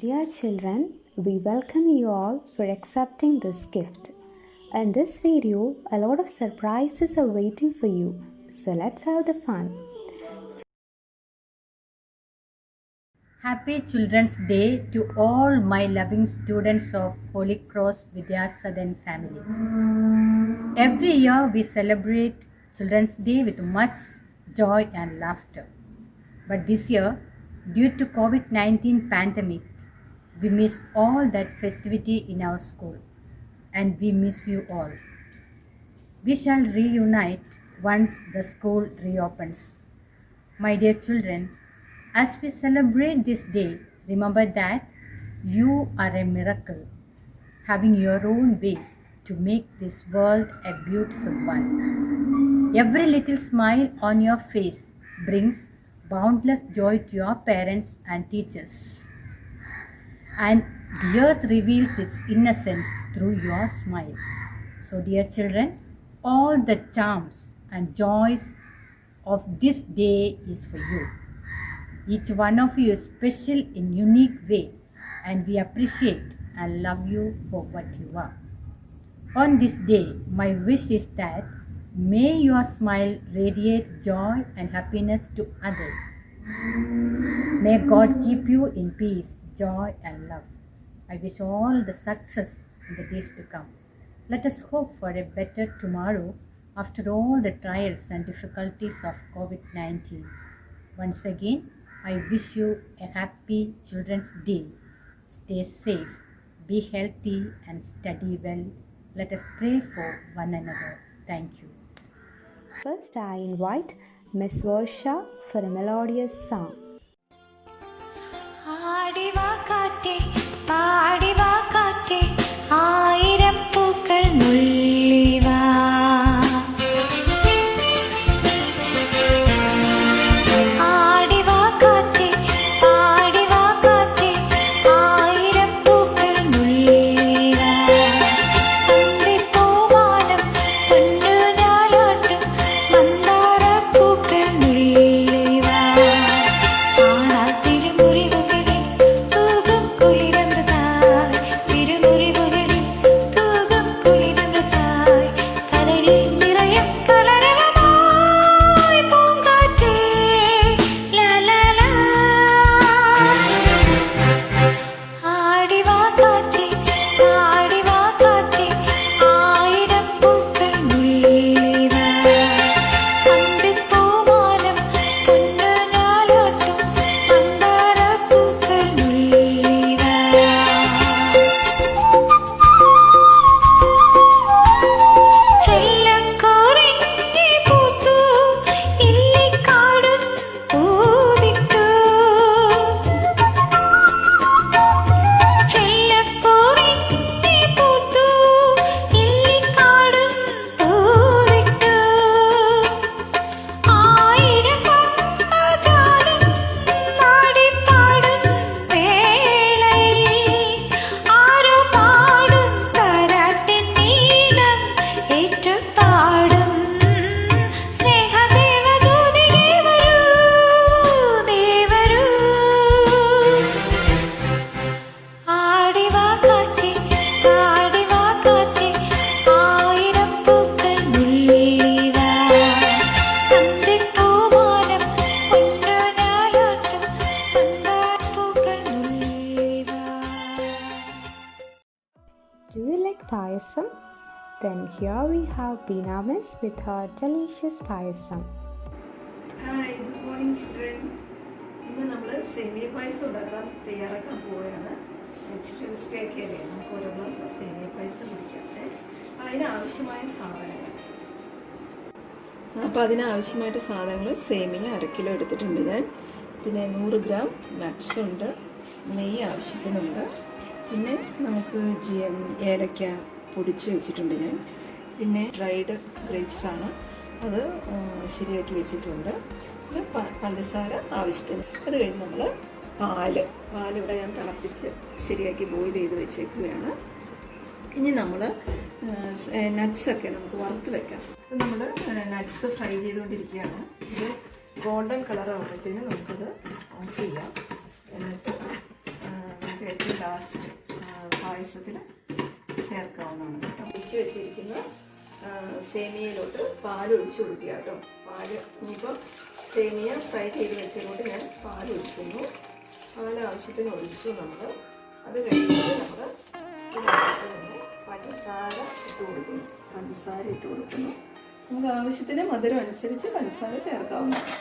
Dear children, we welcome you all for accepting this gift. In this video, a lot of surprises are waiting for you. So let's have the fun. Happy Children's Day to all my loving students of Holy Cross Vidyasadan family. Every year we celebrate Children's Day with much joy and laughter. But this year, due to COVID-19 pandemic, we miss all that festivity in our school, and we miss you all. We shall reunite once the school reopens. My dear children, as we celebrate this day, remember that you are a miracle, having your own ways to make this world a beautiful one. Every little smile on your face brings boundless joy to your parents and teachers. And the earth reveals its innocence through your smile. So, dear children, all the charms and joys of this day is for you. Each one of you is special in unique way, and we appreciate and love you for what you are. On this day, my wish is that may your smile radiate joy and happiness to others. May God keep you in peace, joy and love. I wish all the success in the days to come. Let us hope for a better tomorrow after all the trials and difficulties of COVID-19. Once again, I wish you a happy Children's Day. Stay safe, be healthy and study well. Let us pray for one another. Thank you. First, I invite Miss Varsha for a melodious song. ആടിവാ കാറ്റേ പാടിവാ കാറ്റേ ആയിരം പൂക്കൾ നുള്ളിവാ ആടിവാ കാറ്റേ പാടിവാ കാറ്റേ ആയിരം പൂക്കൾ നുള്ളിവാ അന്തിപ്പൂവാനം പൊന്നുഞാലാട്ടും മന്ദാരപ്പൂക്കൾ നുള്ളിവാ Do you like payasam? Then here we have Beena Miss with her delicious payasam. Hi good morning children. ഇന്ന് നമ്മൾ സേമിയ പായസം തയ്യാറാക്കാൻ പോവുകയാണ്. ചിൽഡ്രൻസ് ഡേ ഒക്കെ അല്ലേ, നമുക്ക് ഓരോ ഗ്ലാസ് സേമിയ പായസം കുടിക്കട്ടെ. അതിനാവശ്യമായ സാധനങ്ങൾ, അപ്പോൾ അതിനാവശ്യമായിട്ട് സാധനങ്ങൾ സേമിയ 1 കിലോ എടുത്തിട്ടുണ്ട് ഞാൻ. പിന്നെ 100 ഗ്രാം നട്ട്സ് ഉണ്ട്, നെയ്യ് ആവശ്യത്തിനുണ്ട്. പിന്നെ നമുക്ക് ഏലക്ക പൊടിച്ച് വെച്ചിട്ടുണ്ട് ഞാൻ. പിന്നെ ഡ്രൈഡ് ഗ്രേപ്സാണ്, അത് ശരിയാക്കി വെച്ചിട്ടുണ്ട്. പിന്നെ പഞ്ചസാര ആവശ്യത്തിന്. അത് കഴിഞ്ഞ് നമ്മൾ പാലിവിടെ ഞാൻ തിളപ്പിച്ച് ശരിയാക്കി ബോയിൽ ചെയ്ത് വെച്ചേക്കുകയാണ്. ഇനി നമ്മൾ നട്ട്സൊക്കെ നമുക്ക് വറുത്ത് വെക്കാം. നമ്മൾ നട്ട്സ് ഫ്രൈ ചെയ്തുകൊണ്ടിരിക്കുകയാണ്. ഇത് ഗോൾഡൻ കളർ ആകുമ്പോഴത്തേന് നമുക്കത് ഓഫ് ചെയ്യാം. എന്നിട്ട് നമുക്ക് നമുക്ക് ലാസ്റ്റ് പായസത്തിൽ ചേർക്കാവുന്നതാണ് കേട്ടോ. ഒഴിച്ച് വെച്ചിരിക്കുന്ന സേമിയയിലോട്ട് പാൽ ഒഴിച്ച് കൊടുക്കുക കേട്ടോ. പാല് ഇനിയിപ്പോൾ സേമിയ ഫ്രൈ ചെയ്ത് വെച്ചതിലോട്ട് ഞാൻ പാൽ ഒഴിക്കുന്നു. പാൽ ആവശ്യത്തിന് ഒഴിച്ചു നമ്മൾ. അത് കഴിഞ്ഞിട്ട് നമ്മൾ ഇതിനകത്ത് പഞ്ചസാര ഇട്ട് കൊടുക്കുന്നു. നമുക്ക് ആവശ്യത്തിന് മധുരം അനുസരിച്ച് പഞ്ചസാര ചേർക്കാവുന്നതാണ്.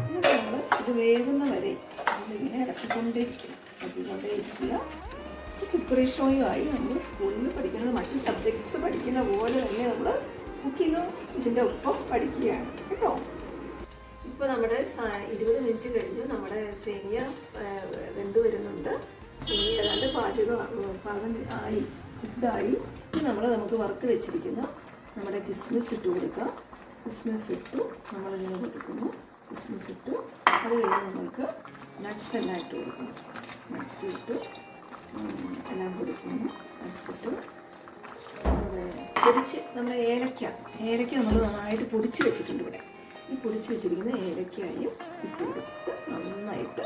എന്നിട്ട് നമ്മൾ ഇത് വേകുന്ന വരെ നമ്മളിങ്ങനെ ഇളക്കിക്കൊണ്ടേയിരിക്കുക. കുക്കറി ഷോയുമായി നമ്മൾ സ്കൂളിൽ പഠിക്കുന്നത് മറ്റ് സബ്ജക്ട്സ് പഠിക്കുന്ന പോലെ തന്നെ നമ്മൾ കുക്കിങ്ങും ഇതിൻ്റെ ഒപ്പം പഠിക്കുകയാണ് കേട്ടോ. ഇപ്പോൾ നമ്മുടെ 20 മിനിറ്റ് കഴിഞ്ഞ് നമ്മുടെ സേമിയ വെന്ത് വരുന്നുണ്ട്. സേമിയ ഏതാണ്ട് പാകം ആയി, കുക്കായി. ഇത് നമുക്ക് വറുത്ത് വെച്ചിരിക്കുന്ന നമ്മുടെ കിസ്മിസ് ഇട്ട് കൊടുക്കാം. കിസ്മിസ് ഇട്ടു, നമ്മളിങ്ങനെ കൊടുക്കുന്നു. കിസ്മിസ് ഇട്ടു, അത് കഴിഞ്ഞ് നമ്മൾക്ക് നട്ട്സ് എല്ലാം ഇട്ട് കൊടുക്കണം. നട്ട്സ് ഇട്ടു എല്ലാം കൊടുക്കുന്നു. നട്ട്സ് ഇട്ടു പൊടിച്ച് നമ്മൾ ഏലക്ക നമ്മൾ നന്നായിട്ട് പൊടിച്ച് വെച്ചിട്ടുണ്ട് ഇവിടെ. ഈ പൊടിച്ച് വെച്ചിരിക്കുന്ന ഏലക്കായും ഇട്ട് കൊടുത്ത് നന്നായിട്ട്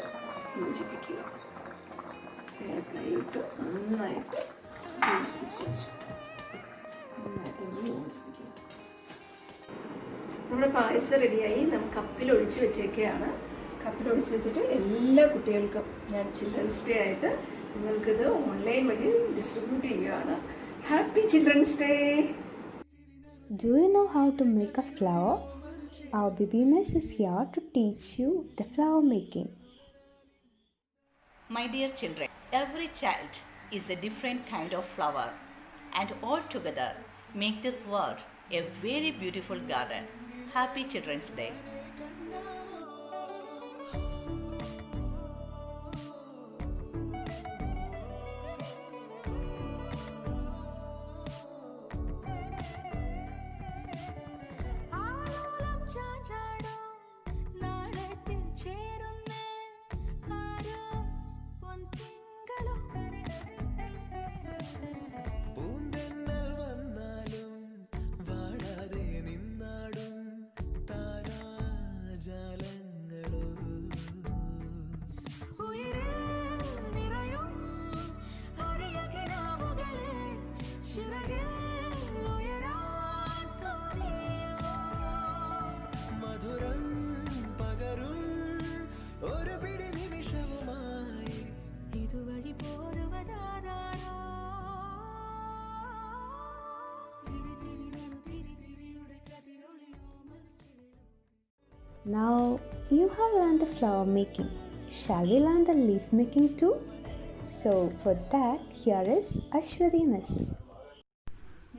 യോജിപ്പിക്കുക. ഏലക്കായും ഇട്ട് നന്നായിട്ട് യോജിപ്പിച്ച് വെച്ചു. യോജിപ്പിക്കുക. നമ്മുടെ പായസം റെഡിയായി. നമുക്ക് കപ്പിലൊഴിച്ച് വെച്ചേക്കുകയാണ്. കപ്പിലൊഴിച്ച് വെച്ചിട്ട് എല്ലാ കുട്ടികൾക്കും ഞാൻ ചിൽഡ്രൻസ് ഡേ ആയിട്ട് നിങ്ങൾക്കിത് ഓൺലൈൻ വഴി ഡിസ്ട്രിബ്യൂട്ട് ചെയ്യുകയാണ്. Happy children's day. Do you know how to make a flower? Our baby miss is here to teach you the flower making. My dear children, every child is a different kind of flower, and all together make this world a very beautiful garden. Happy Children's Day. Now you have learned the flower making. Shall we learn the leaf making too? So for that, here is Ashwati Miss.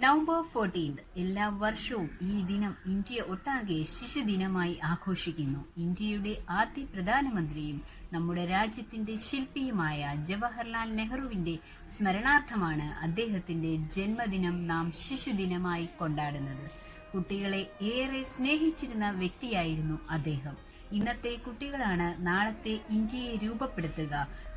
November 14 എല്ലാ വർഷവും ഈ ദിനം India ഒട്ടാകെ ശിശുദിനമായി ആഘോഷിക്കുന്നു. ഇന്ത്യയുടെ ആദ്യ പ്രധാനമന്ത്രിയും നമ്മുടെ രാജ്യത്തിന്റെ ശില്പിയുമായ ജവഹർലാൽ നെഹ്റുവിന്റെ സ്മരണാർത്ഥമാണ് അദ്ദേഹത്തിന്റെ ജന്മദിനം നാം ശിശുദിനമായി കൊണ്ടാടുന്നത്. കുട്ടികളെ ഏറെ സ്നേഹിച്ചിരുന്ന വ്യക്തിയായിരുന്നു അദ്ദേഹം. ഇന്നത്തെ കുട്ടികളാണ് നാളത്തെ ഇന്ത്യയെ രൂപപ്പെടുത്തുക.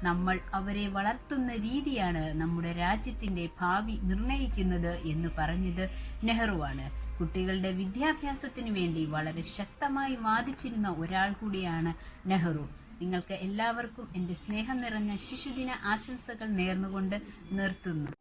നമ്മൾ അവരെ വളർത്തുന്ന രീതിയാണ് നമ്മുടെ രാജ്യത്തിന്റെ ഭാവി നിർണയിക്കുന്നത് എന്ന് പറഞ്ഞത് നെഹ്റുവാണ്. കുട്ടികളുടെ വിദ്യാഭ്യാസത്തിനു വേണ്ടി വളരെ ശക്തമായി വാദിച്ചിരുന്ന ഒരാൾ കൂടിയാണ് നെഹ്റു. നിങ്ങൾക്ക് എല്ലാവർക്കും എൻ്റെ സ്നേഹം നിറഞ്ഞ ശിശുദിന ആശംസകൾ നേർന്നുകൊണ്ട് നിർത്തുന്നു.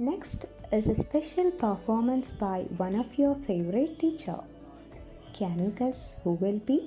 Next is a special performance by one of your favorite teacher. Can you guess who will be?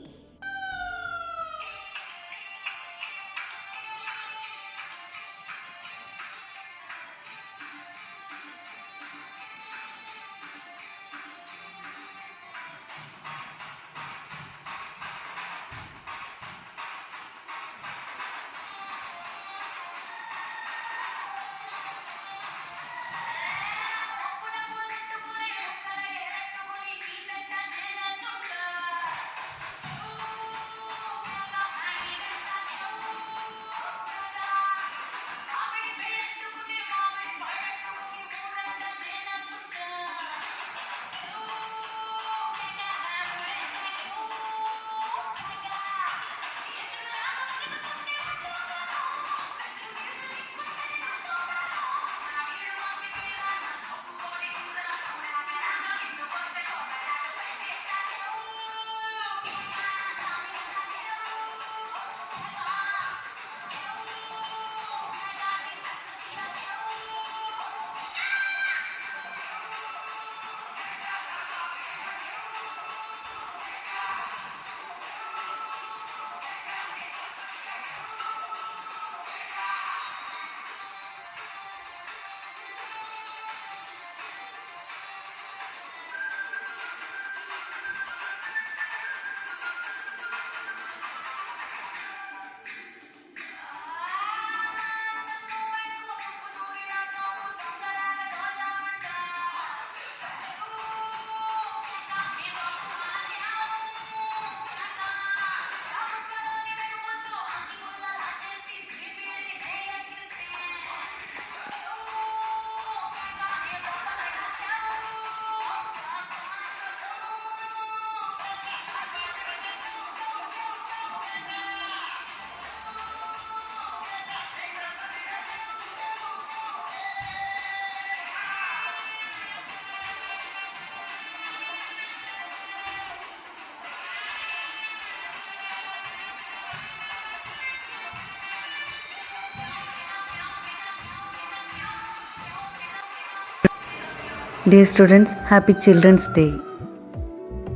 Dear students, Happy Children's Day.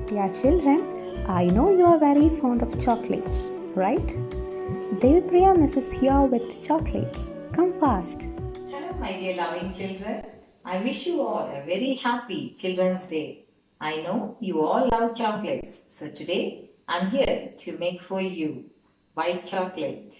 Dear children, I know you are very fond of chocolates, right? Devi Priya misses here with chocolates. Come fast. Hello, my dear loving children. I wish you all a very happy Children's Day. I know you all love chocolates, so today I'm here to make for you white chocolate.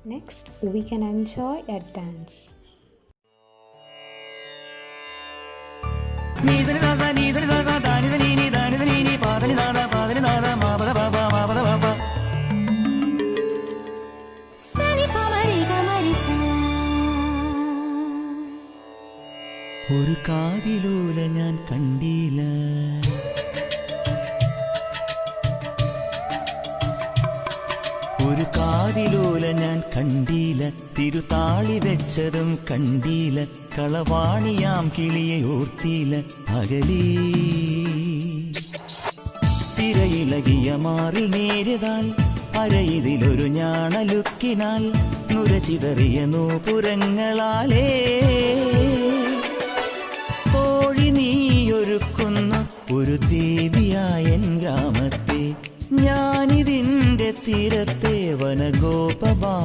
Next, we can enjoy a dance. ഒരു കാതിലോല ഞാൻ കണ്ടില്ല, ഒരു കാതിലോല ഞാൻ കണ്ടില്ല, തിരുതാളി വെച്ചതും കണ്ടില്ല, കളവാണിയാം കിളിയെ ഓർത്തില്ല അകലേ. തിരയിളകിയ മാറിൽ നേരിതാൽ അരയിതിലൊരു ഞാണലുക്കിനാൽ നുരചിതറിയ നൂപുരങ്ങളാലേ തോഴി നീയൊരുക്കുന്ന ഒരു ദേവിയായൻ ഗ്രാമത്തെ, ഞാനിതിൻ്റെ തീരത്തെ വനഗോപബാലനാകുന്നു.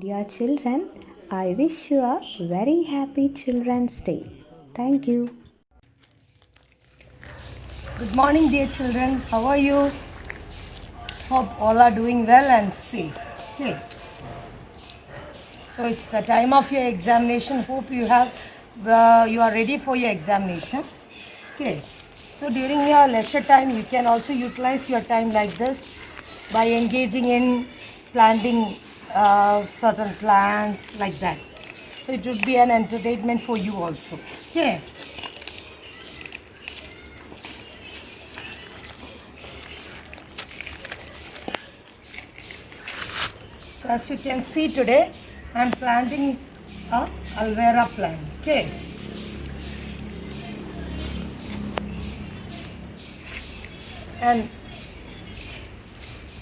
Dear children, I wish you a very happy Children's Day. Thank you. Good morning, dear children. How are you? Hope all are doing well and safe. Okay. So it's the time of your examination. Hope you are ready for your examination. Okay. So during your leisure time, you can also utilize your time like this by engaging in planting certain plans like that. So it would be an entertainment for you also. Okay. So as you can see today, I am planting a aloe vera plant. Okay. And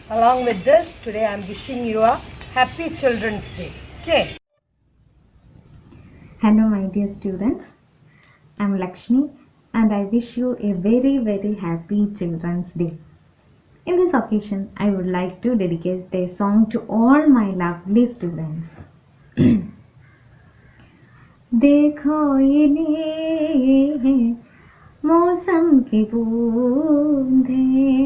along with this, today I am wishing you a happy Children's Day. Okay. Hello my dear students, I am Lakshmi and I wish you a very very happy Children's Day. In this occasion, I would like to dedicate a song to all my lovely students. देखो इन्हें मौसम की बूंदें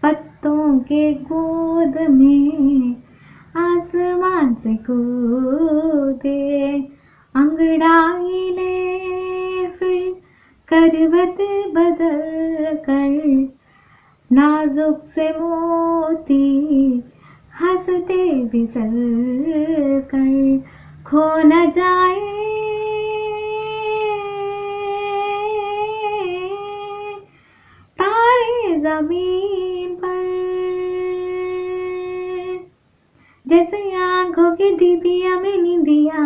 पत्तों के गोद में आसमान से कूदे, अंगड़ाई ले फिर करवत बदल कर, नाजुक से मोती हंसते फिसल कर खो न जाए, तारे जमीन पर जैसे आंखों की डिबिया में निंदिया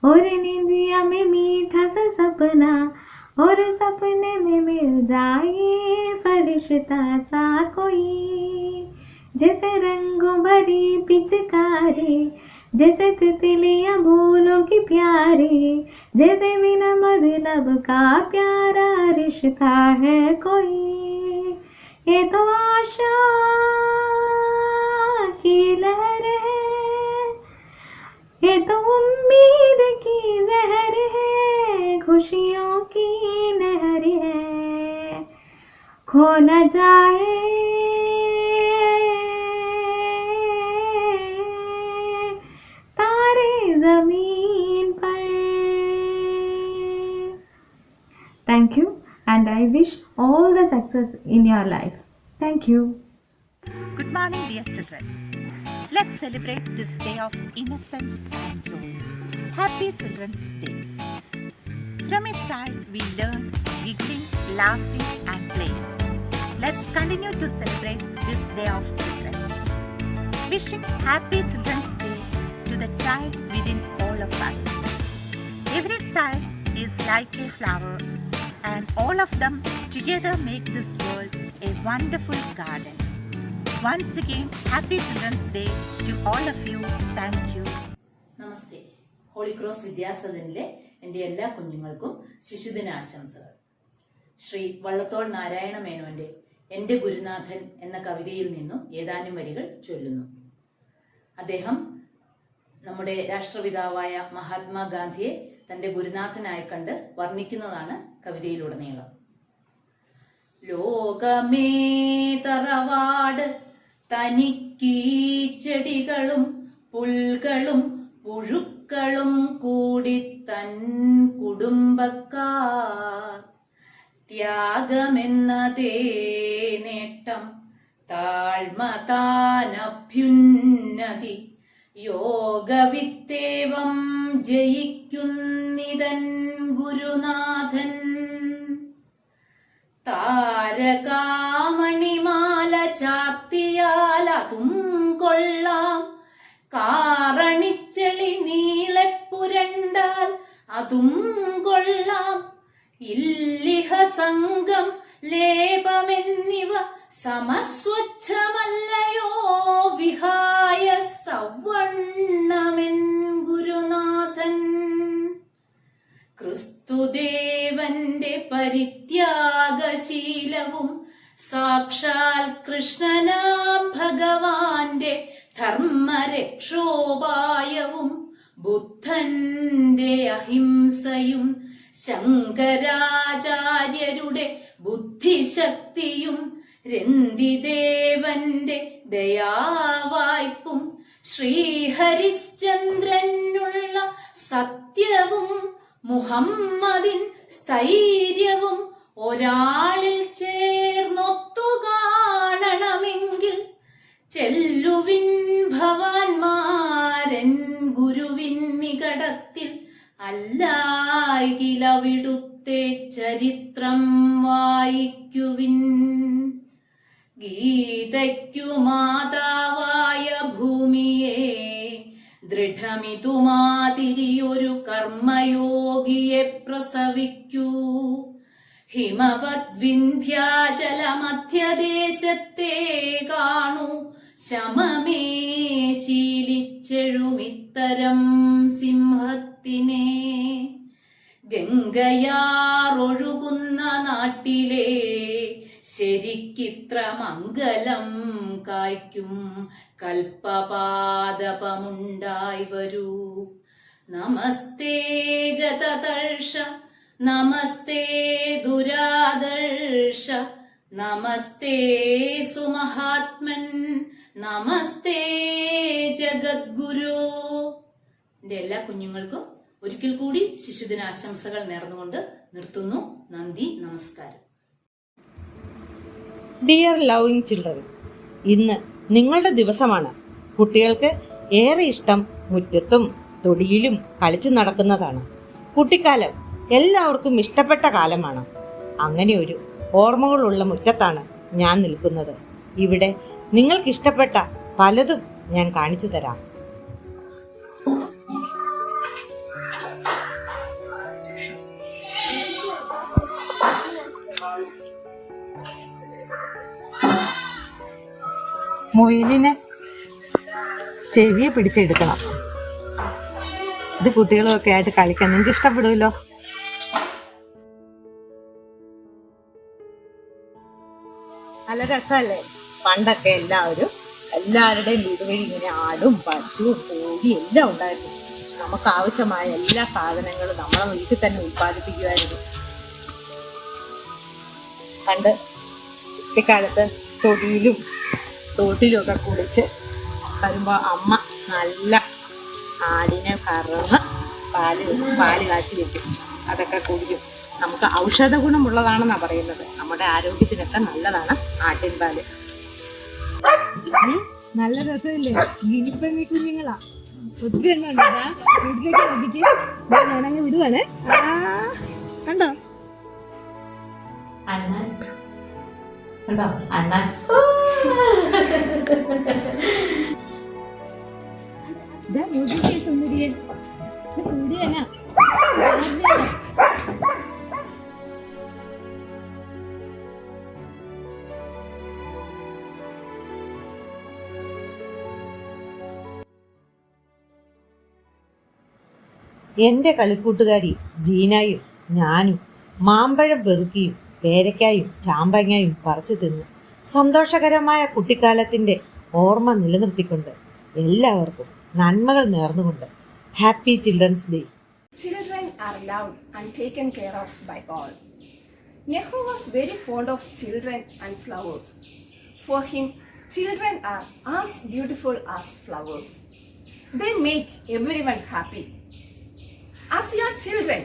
और नींदिया में मीठा सा सपना, और सपने में मिल जाए फरिश्ता सा कोई। जैसे रंगों भरी पिचकारी, जैसे तितलियां भूलों की प्यारी, जैसे बिना मतलब का प्यारा रिश्ता है कोई। ये तो आशा की लहर है, ये तो उम्मीद की जहर है, खुशियों की नहर है, खो न जाए तारे जमीन पर। Thank you, and I wish all the success in your life. Thank you. Good morning, dear children. Let's celebrate this day of innocence and joy. Happy Children's Day. From a child, we learn giggling, laughing, and playing. Let's continue to celebrate this day of children. Wishing Happy Children's Day to the child within all of us. Every child is like a flower, and all of them together make this world a wonderful garden. Once again, Happy Children's Day to all of you. Thank you. നമസ്തേ. Holy cross വിദ്യാസദനിലെ എൻ്റെ എല്ലാ കുഞ്ഞുങ്ങൾക്കും ശിശുദിനാശംസകൾ. ശ്രീ വള്ളത്തോൾ നാരായണ മേനോന്റെ എൻ്റെ ഗുരുനാഥൻ എന്ന കവിതയിൽ നിന്നും ഏതാനും വരികൾ ചൊല്ലുന്നു. അദ്ദേഹം നമ്മുടെ രാഷ്ട്രപിതാവായ മഹാത്മാഗാന്ധിയെ തൻ്റെ ഗുരുനാഥനായി കണ്ട് വർണ്ണിക്കുന്നതാണ് കവിതയിലുടനീളം. ലോകമേ തറവാട്, തനിക്കീ ചെടികളും പുൽകളും പുഴുക്കളും കൂടി തൻ കുടുംബക്കാർ. ത്യാഗമെന്നതേ നേട്ടം, താഴ്മ താനഭ്യുന്നതി, യോഗവിത്തേവം ജയിക്കുന്നിതൻ ഗുരുനാഥൻ. താരകാമണിമാല ചാർത്തിയാൽ അതും കൊള്ളാം, കാറണിച്ചെളി നീളെപ്പുരണ്ടാൽ അതും കൊള്ളാം. ഇല്ലിഹ സംഘം ലേപമെന്നിവ സമസ്വച്ഛമല്ലയോ, വിഹായ സവണ്ണമെൻ ഗുരുനാഥൻ. ക്രിസ്തുദേവന്റെ പരിത്യാഗശീലവും സാക്ഷാൽ കൃഷ്ണനാം ഭഗവാന്റെ ധർമ്മരക്ഷോപായവും ബുദ്ധന്റെ അഹിംസയും ശങ്കരാചാര്യരുടെ ബുദ്ധിശക്തിയും രന്തിദേവന്റെ ദയാവായ്പും ശ്രീഹരിശ്ചന്ദ്രനുള്ള സത്യവും മുഹമ്മദിൻ സ്ഥൈര്യവും ഒരാളിൽ ചേർന്നൊത്തു കാണണമെങ്കിൽ ചെല്ലുവിൻ ഭവാൻമാരൻ ഗുരുവിൻ നികടത്തിൽ, അല്ലായിലവിടുത്തെ ചരിത്രം വായിക്കുവിൻ. ഗീതയ്ക്കു മാതാവായ ഭൂമിയെ ദൃഢമിതുമാതിരിയൊരു കർമ്മയോഗിയെ പ്രസവിക്കൂ. ഹിമവത് വിന്ധ്യാചല മധ്യദേശത്തെ കാണൂ, ശമമേ ശീലിച്ചെഴുമിത്തരം സിംഹത്തിനെ. ഗംഗയാറൊഴുകുന്ന നാട്ടിലെ ശരിക്കിത്ര മംഗലം കായ്ക്കും കൽപ്പപാദപമുണ്ടായി വരൂ. നമസ്തേ ഗതദർശ, നമസ്തേ ദുരാദർശ, നമസ്തേ സുമഹാത്മൻ, നമസ്തേ ജഗദ്ഗുരു. എൻ്റെ എല്ലാ കുഞ്ഞുങ്ങൾക്കും ഒരിക്കൽ കൂടി ശിശുദിനാശംസകൾ നേർന്നുകൊണ്ട് നിർത്തുന്നു. നന്ദി, നമസ്കാരം. ഡിയർ ലവിംഗ് ചിൽഡ്രൻ, ഇന്ന് നിങ്ങളുടെ ദിവസമാണ്. കുട്ടികൾക്ക് ഏറെ ഇഷ്ടം മുറ്റത്തും തൊടിയിലും കളിച്ചു നടക്കുന്നതാണ്. കുട്ടിക്കാലം എല്ലാവർക്കും ഇഷ്ടപ്പെട്ട കാലമാണ്. അങ്ങനെ ഒരു ഓർമ്മകളുള്ള മുറ്റത്താണ് ഞാൻ നിൽക്കുന്നത്. ഇവിടെ നിങ്ങൾക്കിഷ്ടപ്പെട്ട പലതും ഞാൻ കാണിച്ചു തരാം. മൊയിലിനെ ചെവിയെ പിടിച്ചെടുക്കണം. ഇത് കുട്ടികളൊക്കെ ആയിട്ട് കളിക്കാൻ നിങ്ങൾക്ക് ഇഷ്ടപ്പെടുമല്ലോ. നല്ല രസമല്ലേ? പണ്ടൊക്കെ എല്ലാവരുടെയും വീട് വഴി ഇങ്ങനെ ആടും പശു കോഴി എല്ലാം ഉണ്ടായിരുന്നു. നമുക്ക് ആവശ്യമായ എല്ലാ സാധനങ്ങളും നമ്മളെ വീട്ടിൽ തന്നെ ഉൽപ്പാദിപ്പിക്കുമായിരുന്നു. പണ്ട് കുട്ടിക്കാലത്ത് തൊടിയിലും തോട്ടിലും ഒക്കെ കുളിച്ച് വരുമ്പോൾ അമ്മ നല്ല ആടിനെ കറന്ന് പാല് കാച്ചി വെക്കും. അതൊക്കെ കുടിക്കും. നമുക്ക് ഔഷധ ഗുണമുള്ളതാണെന്നാണ് പറയുന്നത്. നമ്മുടെ ആരോഗ്യത്തിനൊക്കെ നല്ലതാണ് ആട്ടിൻപാല്. നല്ല രസമില്ലേ? ഗിനിപ്പമ്മി കുഞ്ഞുങ്ങളാ, ഒത്തിരി എണ്ണം ഉണ്ട്. വീട്ടിലേക്ക് നോക്കിട്ട് ഞാനങ്ങ് വിടുവാണേ. കണ്ടോ അണ്ണൻ കണ്ടോ? അണ്ണൻ സുന്ദരിയെ എൻ്റെ കളിക്കൂട്ടുകാരി ജീനായും ഞാനും മാമ്പഴം പെറുക്കിയും പേരയ്ക്കായും ചാമ്പങ്ങയും പറിച്ചു തിന്ന് സന്തോഷകരമായ കുട്ടിക്കാലത്തിൻ്റെ ഓർമ്മ നിലനിർത്തിക്കൊണ്ട് എല്ലാവർക്കും നന്മകൾ നേർന്നുകൊണ്ട് happy children's day. Children are loved and taken care of by all. Nehru was very fond of children and flowers. For him, children are as beautiful as flowers. They make everyone happy. As your children,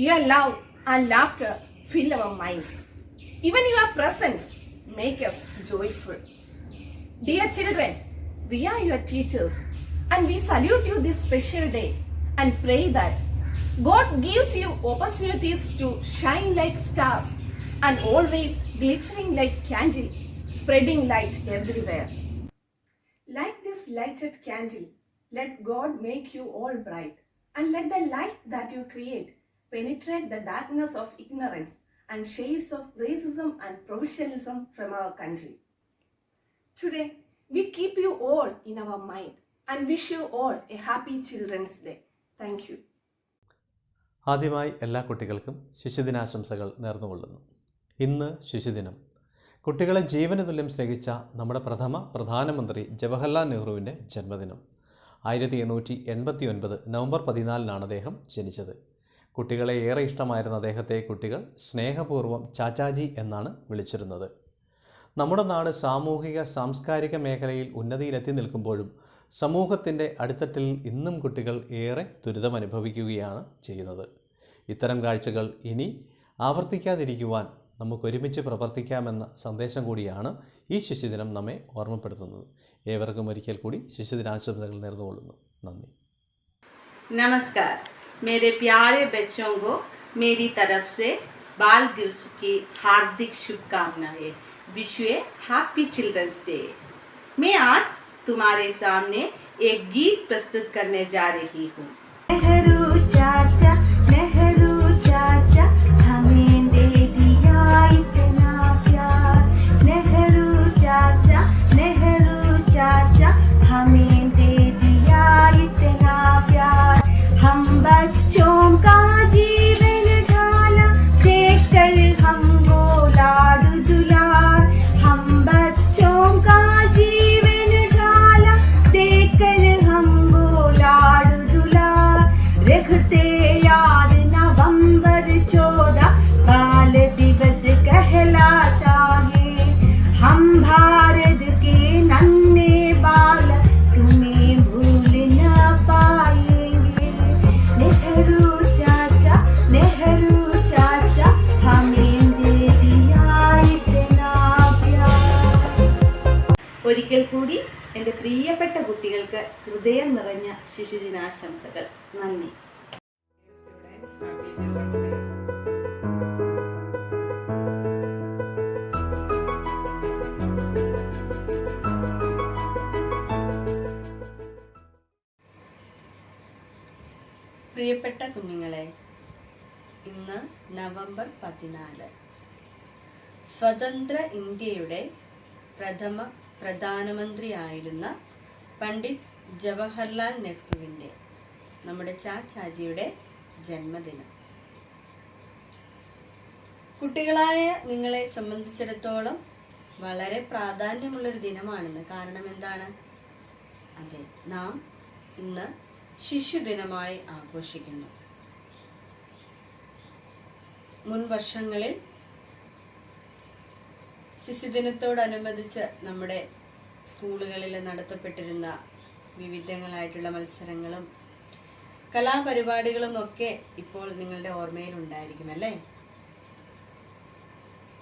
your love and laughter fill our minds. Even your presence make us joyful. Dear children, we are your teachers and we salute you this special day and pray that God gives you opportunities to shine like stars and always glittering like candle, spreading light everywhere. Like this lighted candle, let God make you all bright and let the light that you create penetrate the darkness of ignorance and shades of racism and provincialism from our country. Today, we keep you all in our mind and wish you all a happy Children's Day. Thank you. ആദ്യമായി എല്ലാ കുട്ടികൾക്കും ശിശുദിനാശംസകൾ നേർന്നുകൊള്ളുന്നു. ഇന്ന് ശിശുദിനം. കുട്ടികളെ ജീവന തുല്യം സ്നേഹിച്ച നമ്മുടെ പ്രധാനമന്ത്രി ജവഹർലാൽ നെഹ്റുവിൻ്റെ ജന്മദിനം. 1889 നവംബർ 14 അദ്ദേഹം ജനിച്ചത്. കുട്ടികളെ ഏറെ ഇഷ്ടമായിരുന്ന അദ്ദേഹത്തെ കുട്ടികൾ സ്നേഹപൂർവ്വം ചാച്ചാജി എന്നാണ് വിളിച്ചിരുന്നത്. നമ്മുടെ നാട് സാമൂഹിക സാംസ്കാരിക മേഖലയിൽ ഉന്നതിയിലെത്തി നിൽക്കുമ്പോഴും സമൂഹത്തിൻ്റെ അടിത്തട്ടിൽ ഇന്നും കുട്ടികൾ ഏറെ ദുരിതമനുഭവിക്കുകയാണ് ചെയ്യുന്നത്. ഇത്തരം കാഴ്ചകൾ ഇനി ആവർത്തിക്കാതിരിക്കുവാൻ നമുക്കൊരുമിച്ച് പ്രവർത്തിക്കാമെന്ന സന്ദേശം കൂടിയാണ് ഈ ശിശുദിനം നമ്മെ ഓർമ്മപ്പെടുത്തുന്നത്. ഏവർക്കും ഒരിക്കൽ കൂടി ശിശുദിനാശംസകൾ നേർന്നുകൊള്ളുന്നു. നന്ദി. नमस्कार मेरे प्यारे बच्चों को मेरी तरफ से बाल दिवस की हार्दिक शुभकामनाएं. Wish you a happy children's day. मैं आज तुम्हारे सामने एक गीत प्रस्तुत करने जा रही हूँ. नेहरू चाचा हमें दे दिया इतना प्यार. नेहरू चाचा हमें दे दिया इतना प्यार. हम बच्चों का जीवन ढाला देखकर हमको लाडू दुलार. हम बच्चों का जीवन ढाला देखकर हमको लाडू दुलार. रखते याद नवंबर 14 बाल दिवस कहलाता है. हम भारत के नन्हे बाल तुम्हें भूल न पाएंगे. नेहरू चाचा हमें दे दिया इतना प्यार. ഒരിക്കൽ കൂടി എൻ്റെ പ്രിയപ്പെട്ട കുട്ടികൾക്ക് ഹൃദയം നിറഞ്ഞ ശിശുദിനാശംസകൾ. നന്ദി. പ്രിയപ്പെട്ട കുഞ്ഞുങ്ങളെ, ഇന്ന് നവംബർ 14, സ്വതന്ത്ര ഇന്ത്യയുടെ പ്രഥമ പ്രധാനമന്ത്രിയായിരുന്ന പണ്ഡിറ്റ് ജവഹർലാൽ നെഹ്റുവിൻ്റെ, നമ്മുടെ ചാച്ചാജിയുടെ ജന്മദിനം. കുട്ടികളായ നിങ്ങളെ സംബന്ധിച്ചിടത്തോളം വളരെ പ്രാധാന്യമുള്ളൊരു ദിനമാണെന്ന്. കാരണം എന്താണ്? അതെ, നാം ഇന്ന് ശിശുദിനമായി ആഘോഷിക്കുന്നു. മുൻ വർഷങ്ങളിൽ ശിശുദിനത്തോടനുബന്ധിച്ച് നമ്മുടെ സ്കൂളുകളിൽ നടത്തപ്പെട്ടിരുന്ന വിവിധങ്ങളായിട്ടുള്ള മത്സരങ്ങളും കലാപരിപാടികളും ഒക്കെ ഇപ്പോൾ നിങ്ങളുടെ ഓർമ്മയിലുണ്ടായിരിക്കും അല്ലേ?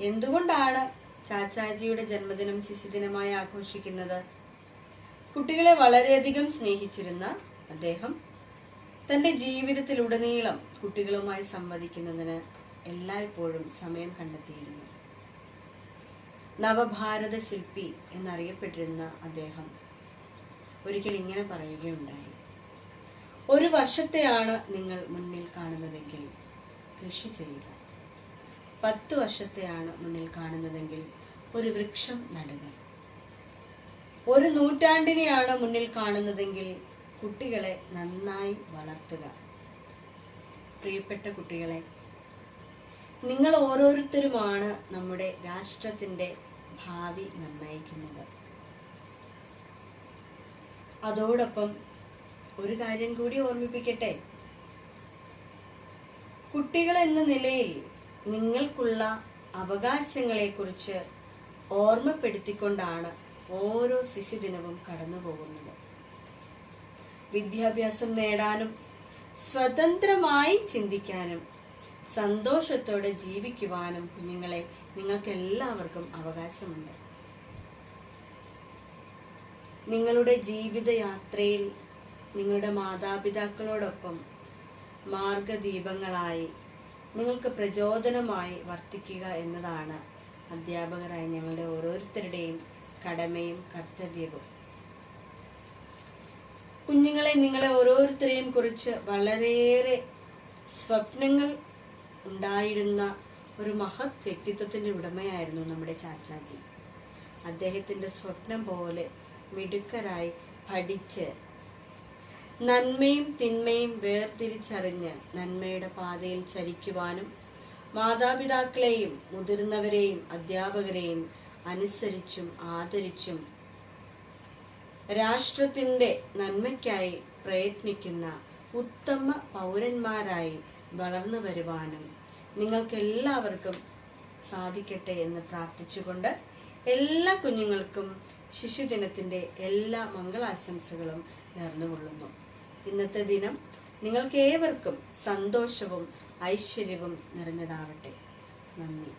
എന്തുകൊണ്ടാണ് ചാച്ചാജിയുടെ ജന്മദിനം ശിശുദിനമായി ആഘോഷിക്കുന്നത്? കുട്ടികളെ വളരെയധികം സ്നേഹിച്ചിരുന്ന അദ്ദേഹം തൻ്റെ ജീവിതത്തിലുടനീളം കുട്ടികളുമായി സംവദിക്കുന്നതിന് എല്ലായ്പ്പോഴും സമയം കണ്ടെത്തിയിരുന്നു. നവഭാരത ശില്പി എന്നറിയപ്പെട്ടിരുന്ന അദ്ദേഹം ഒരിക്കൽ ഇങ്ങനെ പറയുകയുണ്ടായി: ഒരു വർഷത്തെയാണ് നിങ്ങൾ മുന്നിൽ കാണുന്നതെങ്കിൽ കൃഷി ചെയ്യുക. 10 വർഷത്തെയാണ് മുന്നിൽ കാണുന്നതെങ്കിൽ ഒരു വൃക്ഷം നടുക. ഒരു നൂറ്റാണ്ടിനെയാണ് മുന്നിൽ കാണുന്നതെങ്കിൽ കുട്ടികളെ നന്നായി വളർത്തുക. പ്രിയപ്പെട്ട കുട്ടികളെ, നിങ്ങൾ ഓരോരുത്തരുമാണ് നമ്മുടെ രാഷ്ട്രത്തിൻ്റെ ഭാവി നിർണ്ണയിക്കുന്നത്. അതോടൊപ്പം ഒരു കാര്യം കൂടി ഓർമ്മിപ്പിക്കട്ടെ. കുട്ടികൾ എന്ന നിലയിൽ നിങ്ങൾക്കുള്ള അവകാശങ്ങളെക്കുറിച്ച് ഓർമ്മപ്പെടുത്തിക്കൊണ്ടാണ് ഓരോ ശിശുദിനവും കടന്നു പോകുന്നത്. വിദ്യാഭ്യാസം നേടാനും സ്വതന്ത്രമായി ചിന്തിക്കാനും സന്തോഷത്തോടെ ജീവിക്കുവാനും കുഞ്ഞുങ്ങളെ നിങ്ങൾക്ക് എല്ലാവർക്കും അവകാശമുണ്ട്. നിങ്ങളുടെ ജീവിതയാത്രയിൽ നിങ്ങളുടെ മാതാപിതാക്കളോടൊപ്പം മാർഗദീപങ്ങളായി നിങ്ങൾക്ക് പ്രചോദനമായി വർത്തിക്കുക എന്നതാണ് അധ്യാപകരായ ഞങ്ങളുടെ ഓരോരുത്തരുടെയും കടമയും കർത്തവ്യവും. കുഞ്ഞുങ്ങളെ, നിങ്ങളെ ഓരോരുത്തരെയും കുറിച്ച് വളരെയേറെ സ്വപ്നങ്ങൾ ഉണ്ടായിരുന്ന ഒരു മഹത് വ്യക്തിത്വത്തിൻ്റെ ഉടമയായിരുന്നു നമ്മുടെ ചാച്ചാജി. അദ്ദേഹത്തിൻ്റെ സ്വപ്നം പോലെ മിടുക്കരായി പഠിച്ച് നന്മയും തിന്മയും വേർതിരിച്ചറിഞ്ഞ് നന്മയുടെ പാതയിൽ ചരിക്കുവാനും മാതാപിതാക്കളെയും മുതിർന്നവരെയും അധ്യാപകരെയും അനുസരിച്ചും ആദരിച്ചും രാഷ്ട്രത്തിൻ്റെ നന്മയ്ക്കായി പ്രയത്നിക്കുന്ന ഉത്തമ പൗരന്മാരായി വളർന്നു വരുവാനും നിങ്ങൾക്കെല്ലാവർക്കും സാധിക്കട്ടെ എന്ന് പ്രാർത്ഥിച്ചുകൊണ്ട് എല്ലാ കുഞ്ഞുങ്ങൾക്കും ശിശുദിനത്തിൻ്റെ എല്ലാ മംഗളാശംസകളും നേർന്നുകൊള്ളുന്നു. ഇന്നത്തെ ദിനം നിങ്ങൾക്ക് ഏവർക്കും സന്തോഷവും ഐശ്വര്യവും നിറഞ്ഞതാവട്ടെ. നന്ദി.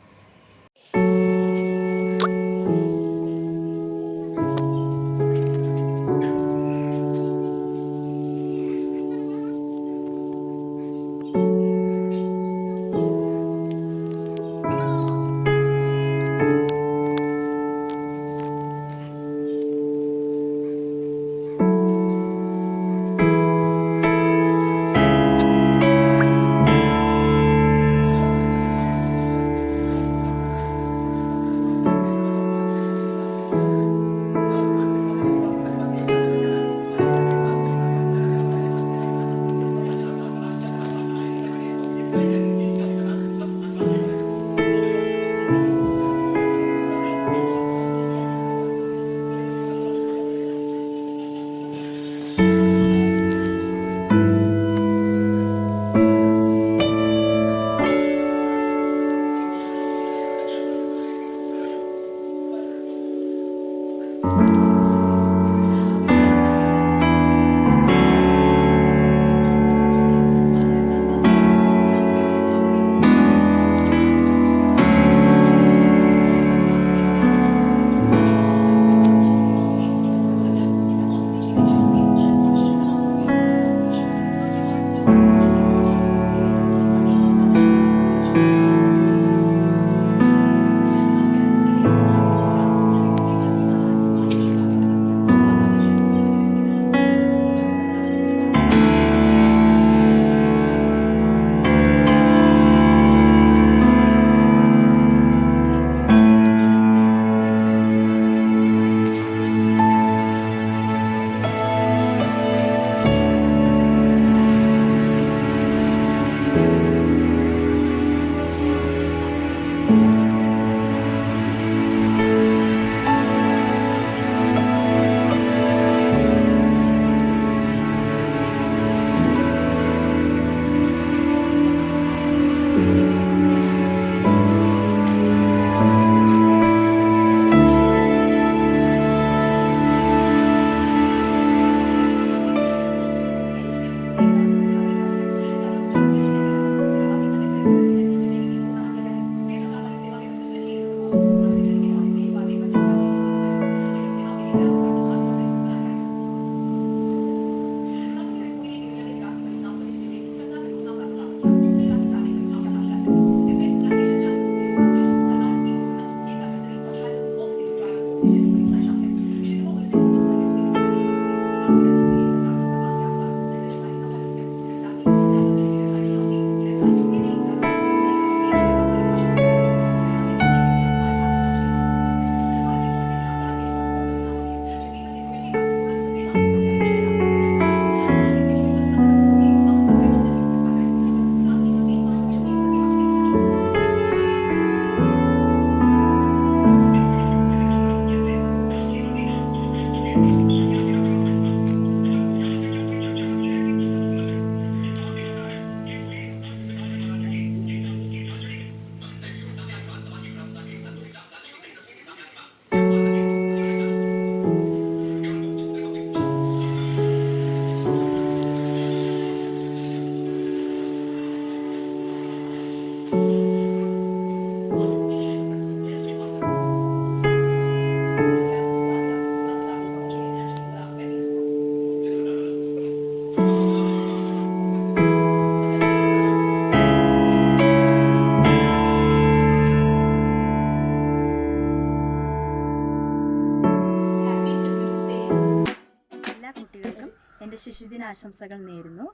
എൻ്റെ ശിശുദിനാശംസകൾ നേരുന്നു.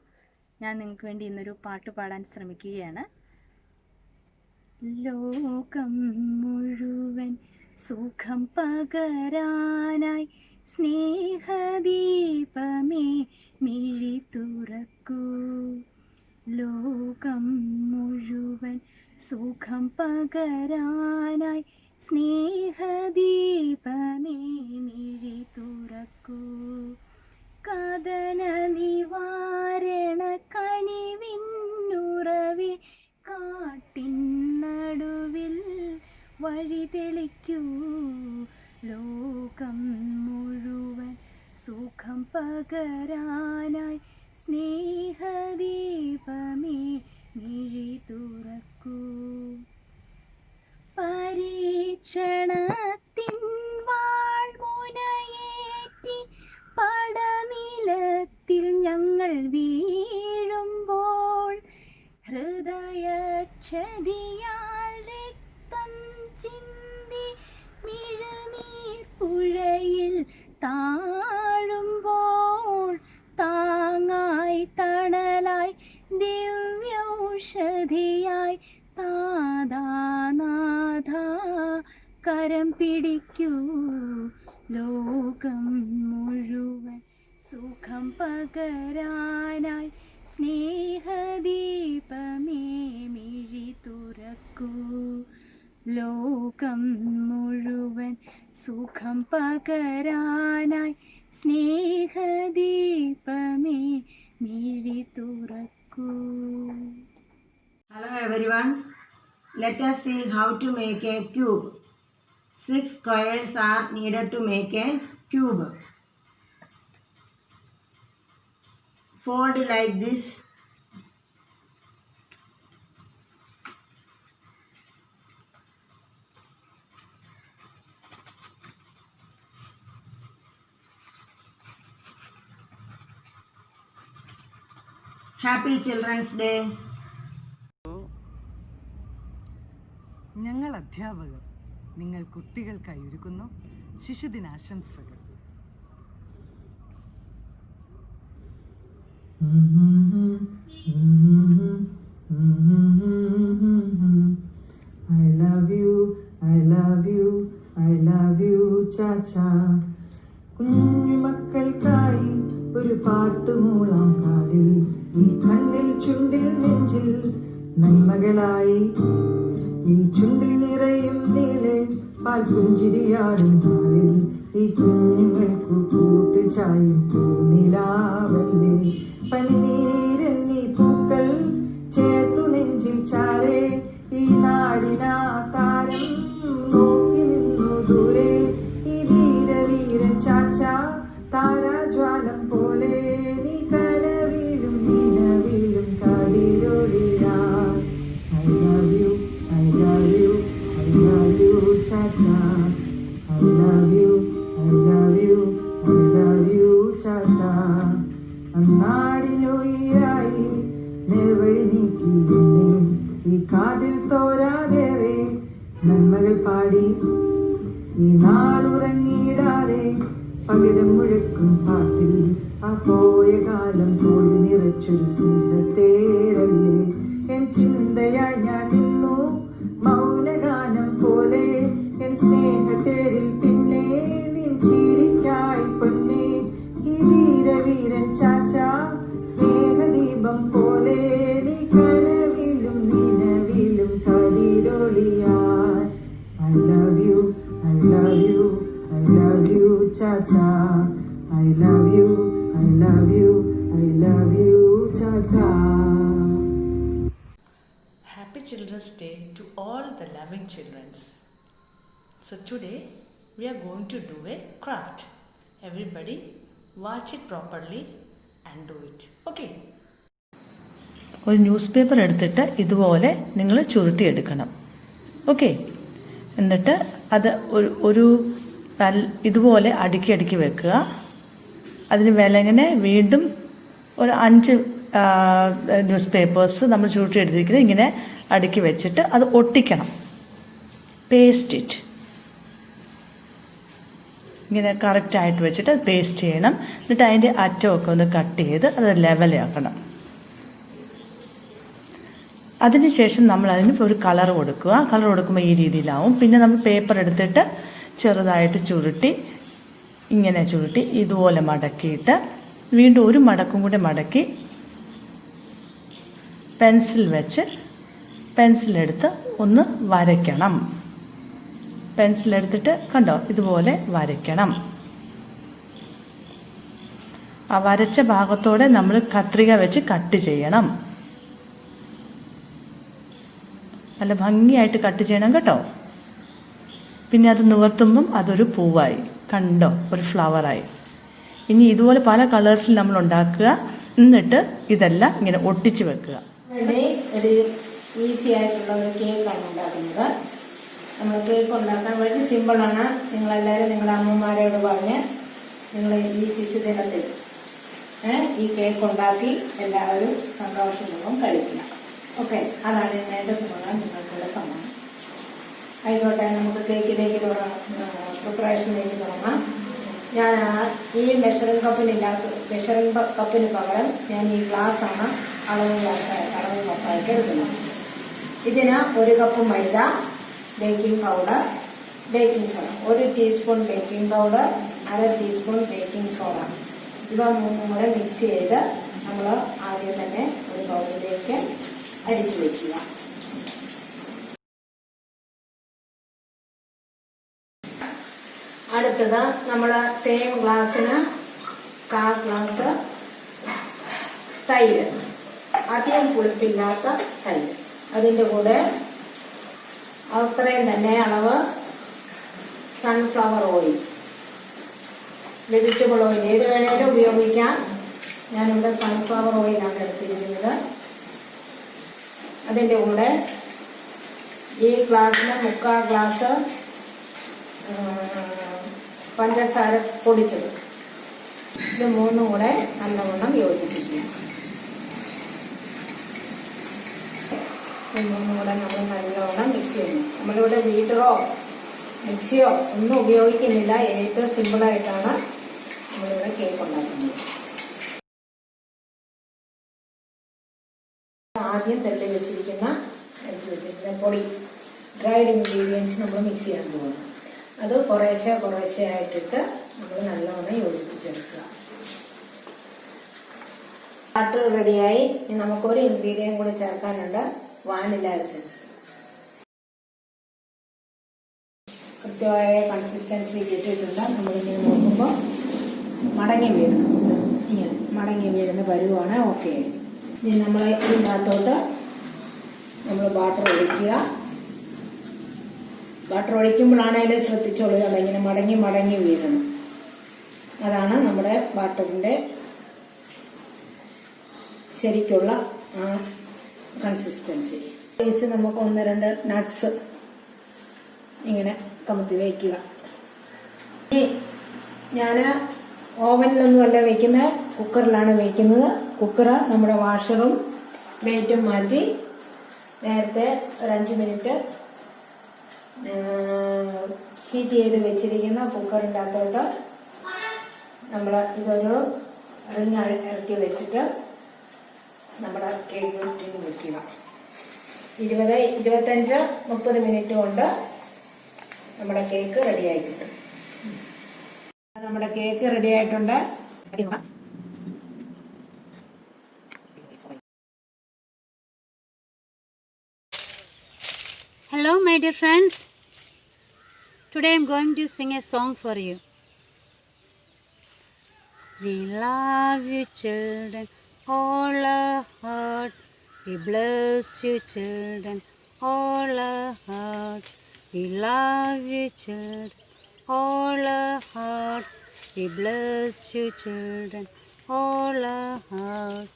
ഞാൻ നിങ്ങൾക്ക് വേണ്ടി ഇന്നൊരു പാട്ട് പാടാൻ ശ്രമിക്കുകയാണ്. ലോകം മുഴുവൻ സുഖം പകരാനായി സ്നേഹദീപമേ മിഴി തുറക്കൂ. ലോകം മുഴുവൻ സുഖം പകരാനായി സ്നേഹദീപമേ മിഴി തുറക്കൂ. കഥന നിവാരണ കനിവിന്നുറവി കാട്ടിൻ നടുവിൽ വഴി തെളിക്കൂ. ലോകം മുഴുവൻ സുഖം പകരാനായി സ്നേഹദീപമേ മിഴി തുറക്കൂ. പരീക്ഷണത്തിൻ വാൾമുനയേറ്റി പടനിലത്തിൽ ഞങ്ങൾ വീഴുമ്പോൾ ഹൃദയക്ഷതിയാൽ രക്തം ചിന്തി മിഴുനീർ പുഴയിൽ താഴുമ്പോൾ താങ്ങായി തണലായി ദിവ്യൗഷധിയായി താതാനാഥ കരം പിടിക്കൂ. ലോകം മുഴുവൻ സുഖം പകരാനായി സ്നേഹദീപമേ മിഴി തുറക്കൂ. ലോകം മുഴുവൻ സുഖം പകരാനായി സ്നേഹദീപമേ മിഴി തുറക്കൂ. Hello everyone. Let us see how to make a cube. 6 squares are needed to make a cube. Fold like this. Happy Children's Day. ഞങ്ങൾ അധ്യാപകർ നിങ്ങൾ കുട്ടികൾക്കായി ഒരുക്കുന്നു ശിശുദിനാശംസകൾ. I love you, I love you, I love you, ചാച്ചാ. കുഞ്ഞു മക്കൾക്കായി ഒരു പാട്ടുമൂളാം കാതിൽ, ഈ കണ്ണിൽ ചുണ്ടിൽ നെഞ്ചിൽ നന്മകളായി, ഈ ചുണ്ടിൽ നിറയും നീളെ പാൽപുഞ്ചിരിയാടും നാളിൽ, ഈ കുഞ്ഞുങ്ങൾക്കു കൂട്ടുചായും പൂനിലാവല്ലേ. പനിനീരെന്നീ പൂക്കൾ ചേർത്തു നെഞ്ചിൽ ചാരേ, ഈ നാടിനാ താരം നോക്കി നിന്നു ദൂരെ, ഈ ധീരവീരൻ ചാച്ചാ താരാജ്വാലം പോലെ, നീ കനവിലും നിലവിലും കതിരൊളിയാ. I love you, I love you, I love you, Cha-cha. I love you, I love you, I love you, Cha-cha. അന്നാടിനുയിരായി നേർവഴി നീക്കി എന്നെ, ഈ കാതിൽ തോരാതേറെ നന്മകൾ പാടി, ഈ നാളുറങ്ങിയിടാതെ പകരം മുഴക്കും പാട്ടിൽ, ആ പോയ കാലം പോയി നിറച്ചൊരു സ്നേഹത്തേരല്ലേ. എൻ ചിന്തയായി ഞാൻ നിന്നു മൗനഗാനം പോലെ, എൻ സ്നേഹത്തേരിൽ പിന്നെ നിൻ ചിരിക്കായി പൊന്നെ, ഈ ധീരവീരൻ ചാച്ചാ സ്നേഹദീപം പോലെ, നീ കനവിലും നിലവിലും കതിരൊളിയായി. I love you, I love you, I love you, cha Cha-cha. I love you, I love you, I love you, Cha-cha. Happy Children's Day to all the loving children. So today we are going to do a craft. Everybody watch it properly and do it. Okay. ഒരു news paper എടുത്തിട്ട് ഇതുപോലെ നിങ്ങൾ ചുരുട്ടിയെടുക്കണം. Okay. എന്നിട്ട് അത് ഒരു ഇതുപോലെ അടുക്കി വെക്കുക. അതിന് വിലങ്ങനെ വീണ്ടും ഒരു 5 ന്യൂസ് പേപ്പേഴ്സ് നമ്മൾ ചുരുട്ടിയെടുത്തിരിക്കുന്നത് ഇങ്ങനെ അടുക്കി വെച്ചിട്ട് അത് ഒട്ടിക്കണം. Paste it. ഇങ്ങനെ കറക്റ്റായിട്ട് വെച്ചിട്ട് അത് പേസ്റ്റ് ചെയ്യണം. എന്നിട്ട് അതിൻ്റെ അറ്റമൊക്കെ ഒന്ന് കട്ട് ചെയ്ത് അത് ലെവലാക്കണം. അതിനുശേഷം നമ്മൾ അതിന് ഒരു കളർ കൊടുക്കുക. കളർ കൊടുക്കുമ്പോൾ ഈ രീതിയിലാവും. പിന്നെ നമ്മൾ പേപ്പർ എടുത്തിട്ട് ചെറുതായിട്ട് ചുരുട്ടി ഇങ്ങനെ ചുരുട്ടി ഇതുപോലെ മടക്കിയിട്ട് വീണ്ടും ഒരു മടക്കും കൂടെ മടക്കി പെൻസിലെടുത്ത് ഒന്ന് വരയ്ക്കണം. പെൻസിലെടുത്തിട്ട് കണ്ടോ ഇതുപോലെ വരയ്ക്കണം. ആ വരച്ച ഭാഗത്തോടെ നമ്മൾ കത്രിക വെച്ച് കട്ട് ചെയ്യണം. നല്ല ഭംഗിയായിട്ട് കട്ട് ചെയ്യണം കേട്ടോ. പിന്നെ അത് നിവർത്തുമ്പം അതൊരു പൂവായി. കണ്ടോ, ഒരു ഫ്ലവറായി. ഇനി ഇതുപോലെ പല കളേഴ്സിൽ നമ്മൾ ഉണ്ടാക്കുക. എന്നിട്ട് ഇതെല്ലാം ഇങ്ങനെ ഒട്ടിച്ച് വെക്കുക. ഒരു ഈസി ആയിട്ടുള്ള ഒരു കേക്കാണ് ഉണ്ടാക്കുന്നത്. നമ്മൾ കേക്ക് ഉണ്ടാക്കാൻ വളരെ സിമ്പിളാണ്. നിങ്ങളെല്ലാവരും നിങ്ങളുടെ അമ്മമാരോട് പറഞ്ഞ് നിങ്ങൾ ഈ ശിശുദിനത്തിൽ ഈ കേക്ക് ഉണ്ടാക്കി എല്ലാവരും സന്തോഷപൂർവ്വം കഴിക്കണം. ഓക്കെ, അതാണ് എൻ്റെ സമ്മാനം, നിങ്ങൾക്കുള്ള സമ്മാനം. ആയിക്കോട്ടെ, നമുക്ക് കേക്കിലേക്ക് പ്രിപ്പറേഷനിലേക്ക് തുടങ്ങാം. ഞാൻ ഈ മെഷറിംഗ് കപ്പിന് പകരം ഞാൻ ഈ ഗ്ലാസ്സാണ് അളവ് കപ്പായിട്ട് എടുക്കുന്നത്. ഇതിന് 1 കപ്പ് മൈദ, baking powder, baking soda, 1 teaspoon baking powder, 1/2 teaspoon baking soda, ഇവ മൂന്നും കൂടെ മിക്സ് ചെയ്ത് നമ്മൾ ആദ്യം തന്നെ ഒരു ബൗളിലേക്ക് അരിച്ചു വയ്ക്കുക. അടുത്തത് നമ്മൾ സെയിം ഗ്ലാസ്സിന് 1/4 ഗ്ലാസ് തൈര്, അധികം പുളിപ്പില്ലാത്ത തൈര്. അതിൻ്റെ കൂടെ അത്രയും തന്നെ അളവ് സൺഫ്ലവർ ഓയിൽ, വെജിറ്റബിൾ ഓയിൽ ഏത് വേണേലും ഉപയോഗിക്കാം. ഞാനിവിടെ സൺഫ്ലവർ ഓയിലാണ് എടുത്തിരിക്കുന്നത്. അതിൻ്റെ കൂടെ ഈ ഗ്ലാസ്സിന് 3/4 ഗ്ലാസ് പഞ്ചസാര പൊടിച്ചത്. ഇത് മൂന്നും കൂടെ നല്ലവണ്ണം യോജിപ്പിക്കുക. ഇത് മൂന്നും കൂടെ നമ്മൾ നല്ലവണ്ണം മിക്സ് ചെയ്യുന്നു. നമ്മളിവിടെ ബീറ്ററോ മിക്സിയോ ഒന്നും ഉപയോഗിക്കുന്നില്ല. ഏറ്റവും സിമ്പിളായിട്ടാണ് നമ്മളിവിടെ കേക്ക് ഉണ്ടാക്കുന്നത്. ആദ്യം തള്ളി വെച്ചിരിക്കുന്ന പൊടി, ഡ്രൈഡ് ഇൻഗ്രീഡിയൻസ് നമ്മൾ മിക്സ് ചെയ്യാൻ പോകുന്നു. അത് കുറേശ്ശെ ആയിട്ടിട്ട് നമ്മൾ നല്ലവണ്ണം യോജിപ്പിച്ചെടുക്കുക. ബാറ്റർ റെഡിയായി. ഇനി നമുക്കൊരു ഇൻഗ്രീഡിയൻ കൂടി ചേർക്കാനുണ്ട്, വാനില എസൻസ്. കൃത്യമായ കൺസിസ്റ്റൻസി കിട്ടിയിട്ടുണ്ട്. നമ്മളിങ്ങനെ നോക്കുമ്പോൾ മടങ്ങി വീഴുന്ന പരുവാണ്. ഓക്കെ, ഇനി നമ്മൾ ഇതിനകത്തോട്ട് നമ്മൾ ബാറ്റർ ഒഴിക്കുക. ബാറ്റർ ഒഴിക്കുമ്പോഴാണേലും ശ്രദ്ധിച്ചോളുക, ഇങ്ങനെ മടങ്ങി വീഴണം. അതാണ് നമ്മുടെ ബാറ്ററിൻ്റെ ശരിക്കുള്ള കൺസിസ്റ്റൻസി. ടേസ്റ്റ് നമുക്ക് 1-2 നട്ട്സ് ഇങ്ങനെ കമത്തി വയ്ക്കുക. ഞാൻ ഓവനിലൊന്നുമല്ല വയ്ക്കുന്നത്, കുക്കറിലാണ് വയ്ക്കുന്നത്. കുക്കർ നമ്മുടെ വാഷറും വെയിറ്റും മാറ്റി നേരത്തെ ഒരു 5 മിനിറ്റ് ഹീറ്റ് ചെയ്ത് വെച്ചിരിക്കുന്ന കുക്കറിൻ്റെ അകത്തോട്ട് നമ്മൾ ഇതൊരു റിങ് ഇറക്കി വെച്ചിട്ട് നമ്മുടെ കേക്ക് ടിൻ വെക്കുക. 20-25-30 മിനിറ്റ് കൊണ്ട് നമ്മുടെ കേക്ക് റെഡിയായി കിട്ടും. നമ്മുടെ കേക്ക് റെഡി ആയിട്ടുണ്ട്. Hello my dear friends. Today I am going to sing a song for you. We love you, children, all our heart. We bless you, children, all our heart. We love you, children, all our heart. We bless you, children, all our heart.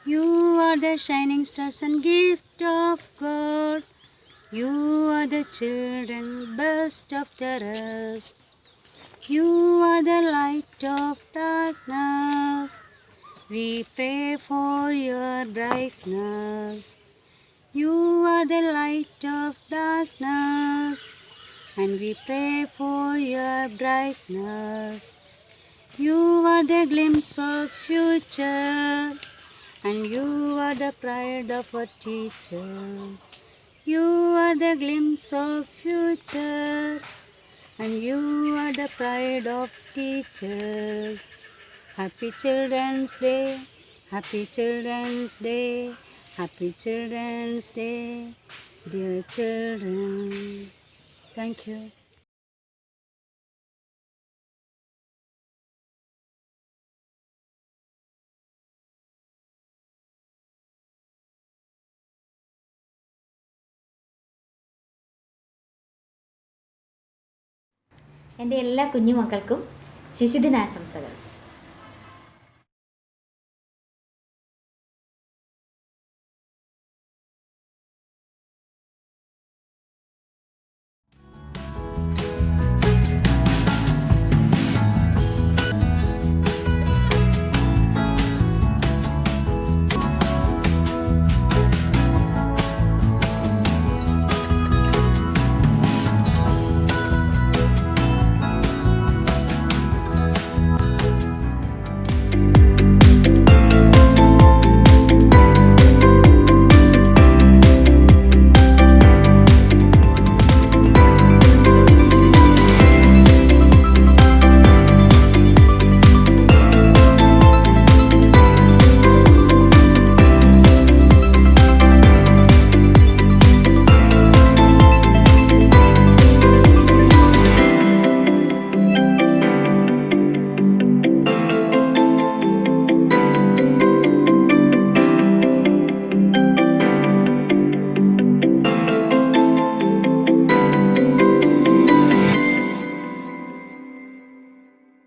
You are the shining stars and gift of God. You are the children, best of the rest. You are the light of darkness. We pray for your brightness. You are the light of darkness, and we pray for your brightness. You are the glimpse of future, and you are the pride of our teachers. You are the glimpse of future, and you are the pride of teachers. Happy Children's Day, Happy Children's Day, Happy Children's Day, dear children. Thank you. എൻ്റെ എല്ലാ കുഞ്ഞുമക്കൾക്കും ശിശുദിനാശംസകൾ.